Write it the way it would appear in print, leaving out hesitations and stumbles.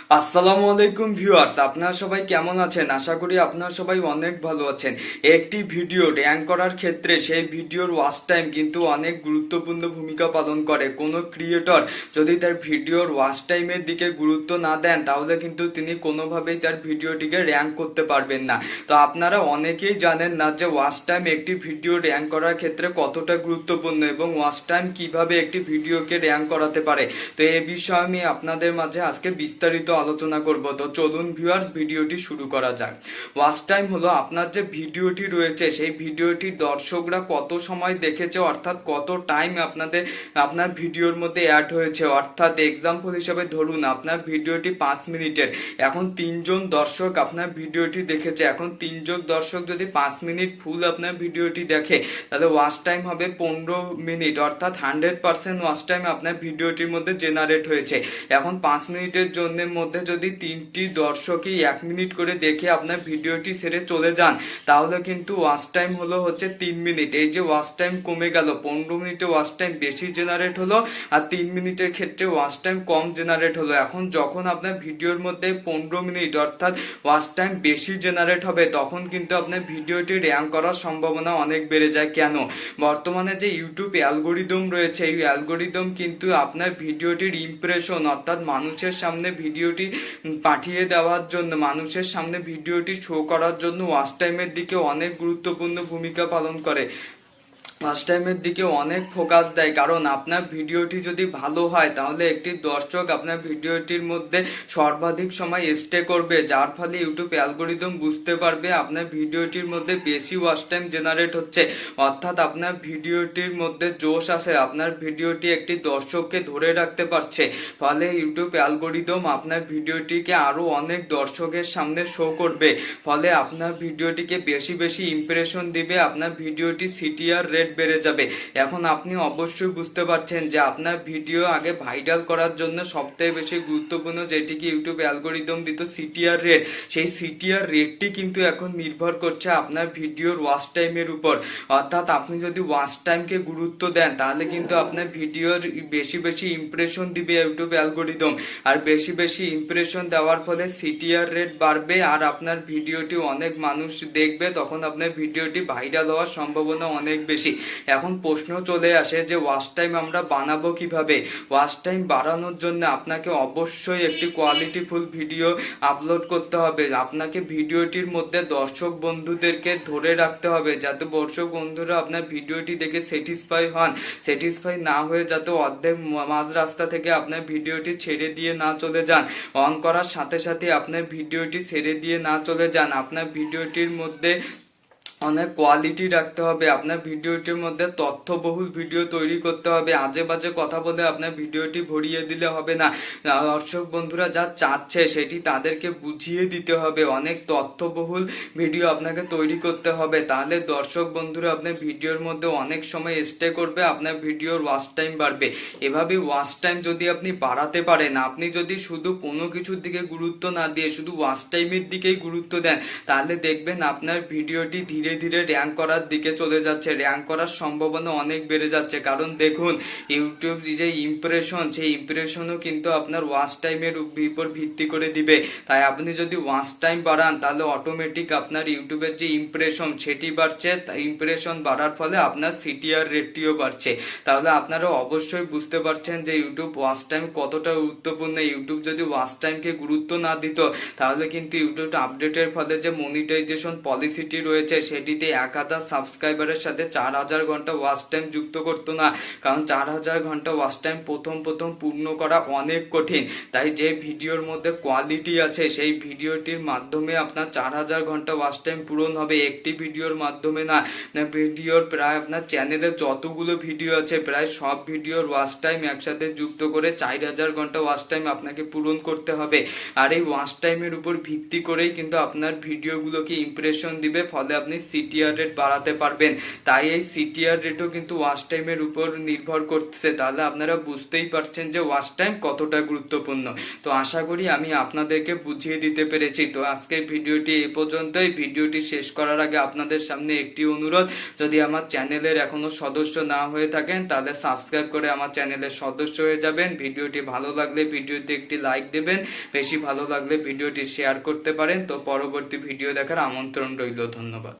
আসসালামু আলাইকুম ভিউয়ার্স, আপনারা সবাই কেমন আছেন? আশা করি আপনারা সবাই অনেক ভালো আছেন। একটি ভিডিও র্যাঙ্ক করার ক্ষেত্রে সেই ভিডিওর ওয়াচ টাইম কিন্তু অনেক গুরুত্বপূর্ণ ভূমিকা পালন করে। কোনো ক্রিয়েটর যদি তার ভিডিওর ওয়াচ টাইমের দিকে গুরুত্ব না দেন, তাহলে কিন্তু তিনি কোনোভাবেই তার ভিডিওটিকে র্যাঙ্ক করতে পারবেন না। তো আপনারা অনেকেই জানেন না যে ওয়াচ টাইম একটি ভিডিও র্যাঙ্ক করার ক্ষেত্রে কতটা গুরুত্বপূর্ণ এবং ওয়াচ টাইম কিভাবে একটি ভিডিওকে র্যাঙ্ক করাতে পারে। তো এই বিষয়ে আমি আপনাদের মাঝে আজকে বিস্তারিত আলোচনা করব। তো চলুন ভিউয়ার্স, ভিডিওটি শুরু করা যাক। ওয়াচ টাইম হলো আপনার যে ভিডিওটি রয়েছে সেই ভিডিওটি দর্শকরা কত সময় দেখেছে, অর্থাৎ কত টাইম আপনার ভিডিওর মধ্যে অ্যাড হয়েছে। অর্থাৎ এক্সাম্পল হিসেবে ধরুন আপনার ভিডিওটি 5 মিনিটের, এখন 3 জন দর্শক আপনার ভিডিওটি দেখেছে। এখন 3 জন দর্শক যদি 5 মিনিট ফুল আপনার ভিডিওটি দেখে, তাহলে ওয়াচ টাইম হবে 15 মিনিট, অর্থাৎ 100% ওয়াচ টাইম আপনার ভিডিওটির মধ্যে জেনারেট হয়েছে। এখন 5 মিনিটের জন্য মধ্যে যদি 3টি দর্শকই 1 মিনিট করে দেখে আপনার ভিডিওটি ছেড়ে চলে যান, তাহলে কিন্তু ওয়াচ টাইম হচ্ছে 3 মিনিট। এই যে ওয়াচ টাইম কমে গেল, 15 মিনিটে ওয়াচ টাইম বেশি জেনারেট হলো আর 3 মিনিটের ক্ষেত্রে ওয়াচ টাইম কম জেনারেট হলো। এখন যখন আপনার ভিডিওর মধ্যে 15 মিনিট অর্থাৎ ওয়াচ টাইম বেশি জেনারেট হবে, তখন কিন্তু আপনার ভিডিওটি র্যাঙ্ক করার সম্ভাবনা অনেক বেড়ে যায়। কেন? বর্তমানে যে ইউটিউব অ্যালগোরিদম রয়েছে, এই অ্যালগোরিদম কিন্তু আপনার ভিডিওটির ইমপ্রেশন অর্থাৎ মানুষের সামনে ভিডিওটি পাঠিয়ে দেওয়ার জন্য, মানুষের সামনে ভিডিওটি শো করার জন্য ওয়াচ টাইমের দিকে অনেক গুরুত্বপূর্ণ ভূমিকা পালন করে, ওয়াচ টাইমের দিকে অনেক ফোকাস দেয়। কারণ আপনার ভিডিওটি যদি ভালো হয়, তাহলে একটি দর্শক আপনার ভিডিওটির মধ্যে সর্বাধিক সময় স্টে করবে, যার ফলে ইউটিউব অ্যালগোরিদম বুঝতে পারবে আপনার ভিডিওটির মধ্যে বেশি ওয়াচ টাইম জেনারেট হচ্ছে, অর্থাৎ আপনার ভিডিওটির মধ্যে জোশ আছে, আপনার ভিডিওটি একটি দর্শককে ধরে রাখতে পারছে। ফলে ইউটিউব অ্যালগোরিদম আপনার ভিডিওটিকে আরো অনেক দর্শকের সামনে শো করবে, ফলে আপনার ভিডিওটিকে বেশি বেশি ইমপ্রেশন দিবে, আপনার ভিডিওটি সিটিআর রেট বেড়ে যাবে। এখন আপনি অবশ্যই বুঝতে পারছেন যে আপনার ভিডিও আগে ভাইরাল করার জন্য সবথেকে বেশি গুরুত্বপূর্ণ যেটিকে ইউটিউব অ্যালগোরিদম দিত সিটিআর রেট, সেই সিটিআর রেটটি কিন্তু এখন নির্ভর করছে আপনার ভিডিওর ওয়াচ টাইমের উপর। অর্থাৎ আপনি যদি ওয়াচ টাইমকে গুরুত্ব দেন, তাহলে কিন্তু আপনার ভিডিওর বেশি বেশি ইমপ্রেশন দিবে ইউটিউব অ্যালগোরিদম, আর বেশি বেশি ইমপ্রেশন দেওয়ার ফলে সিটিআর রেট বাড়বে আর আপনার ভিডিওটি অনেক মানুষ দেখবে, তখন আপনার ভিডিওটি ভাইরাল হওয়ার সম্ভাবনা অনেক বেশি। এখন প্রশ্ন চলে আসে যে ওয়াচ টাইম আমরা বানাবো কিভাবে? ওয়াচ টাইম বাড়ানোর জন্য আপনাকে অবশ্যই একটি কোয়ালিটিফুল ভিডিও আপলোড করতে হবে। আপনাকে ভিডিওটির মধ্যে দর্শক বন্ধুদেরকে ধরে রাখতে হবে, যাতে দর্শক বন্ধুরা আপনার ভিডিওটি দেখে স্যাটিসফাই হন। স্যাটিসফাই না হয়ে যাতে অর্ধেক মাঝ রাস্তা থেকে আপনার ভিডিওটি ছেড়ে দিয়ে না চলে যান, অন করার সাথে সাথে আপনার ভিডিওটি ছেড়ে দিয়ে না চলে যান। আপনার ভিডিওটির মধ্যে অনেক কোয়ালিটি রাখতে হবে, আপনার ভিডিওটির মধ্যে তথ্যবহুল ভিডিও তৈরি করতে হবে। আজে বাজে কথা বলে আপনার ভিডিওটি ভরিয়ে দিলে হবে না, দর্শক বন্ধুরা যা চাচ্ছে সেটি তাদেরকে বুঝিয়ে দিতে হবে। অনেক তথ্যবহুল ভিডিও আপনাকে তৈরি করতে হবে, তাহলে দর্শক বন্ধুরা আপনার ভিডিওর মধ্যে অনেক সময় স্টে করবে, আপনার ভিডিওর ওয়াচ টাইম বাড়বে। এভাবে ওয়াচ টাইম যদি আপনি বাড়াতে পারেন, আপনি যদি শুধু কোনো কিছুর দিকে গুরুত্ব না দিয়ে শুধু ওয়াচ টাইমের দিকেই গুরুত্ব দেন, তাহলে দেখবেন আপনার ভিডিওটি ধীরে ধীরে র্যাঙ্ক করার দিকে চলে যাচ্ছে, র্যাঙ্ক করার সম্ভাবনা অনেক বেড়ে যাচ্ছে। কারণ দেখুন, ইউটিউব যে ইমপ্রেশন, সেই ইমপ্রেশনও কিন্তু আপনার ওয়াচ টাইমের উপর ভিত্তি করে দিবে। তাই আপনি যদি ওয়াচ টাইম বাড়ান, তাহলে অটোমেটিক আপনার ইউটিউবের যে ইমপ্রেশন সেটি বাড়ছে, ইমপ্রেশন বাড়ার ফলে আপনার সিটিআর রেটটিও বাড়ছে। তাহলে আপনারা অবশ্যই বুঝতে পারছেন যে ইউটিউব ওয়াচ টাইম কতটা গুরুত্বপূর্ণ। ইউটিউব যদি ওয়াচ টাইমকে গুরুত্ব না দিত, তাহলে কিন্তু ইউটিউব আপডেটের ফলে যে মনিটাইজেশন পলিসিটি রয়েছে, সেটিতে 1000 সাবস্ক্রাইবারের সাথে 4000 ঘন্টা ওয়াচ টাইম যুক্ত করতো না। কারণ 4000 ঘন্টা ওয়াচ টাইম প্রথম পূর্ণ করা অনেক কঠিন। তাই যে ভিডিওর মধ্যে কোয়ালিটি আছে, সেই ভিডিওটির মাধ্যমে আপনার 4000 ঘন্টা ওয়াচ টাইম পূরণ হবে, একটি ভিডিওর মাধ্যমে না। ভিডিওর প্রায় আপনার চ্যানেলে যতগুলো ভিডিও আছে, প্রায় সব ভিডিওর ওয়াচ টাইম একসাথে যুক্ত করে 4000 ঘন্টা ওয়াচ টাইম আপনাকে পূরণ করতে হবে। আর এই ওয়াচ টাইমের উপর ভিত্তি করেই কিন্তু আপনার ভিডিওগুলোকে ইমপ্রেশন দিবে, ফলে আপনি সিটিআর রেট বাড়াতে পারবেন। তাই এই সিটিআর রেটও কিন্তু ওয়াচ টাইমের উপর নির্ভর করছে। তাহলে আপনারা বুঝতেই পারছেন যে ওয়াচ টাইম কতটা গুরুত্বপূর্ণ। তো আশা করি আমি আপনাদেরকে বুঝিয়ে দিতে পেরেছি। তো আজকের ভিডিওটি এই পর্যন্তই। ভিডিওটি শেষ করার আগে আপনাদের সামনে একটি অনুরোধ, যদি আমার চ্যানেলের এখনো সদস্য না হয়ে থাকেন তাহলে সাবস্ক্রাইব করে আমার চ্যানেলের সদস্য হয়ে যাবেন। ভিডিওটি ভালো লাগলে ভিডিওতে একটি লাইক দেবেন, বেশি ভালো লাগলে ভিডিওটি শেয়ার করতে পারেন। তো পরবর্তী ভিডিও দেখার আমন্ত্রণ রইল। ধন্যবাদ।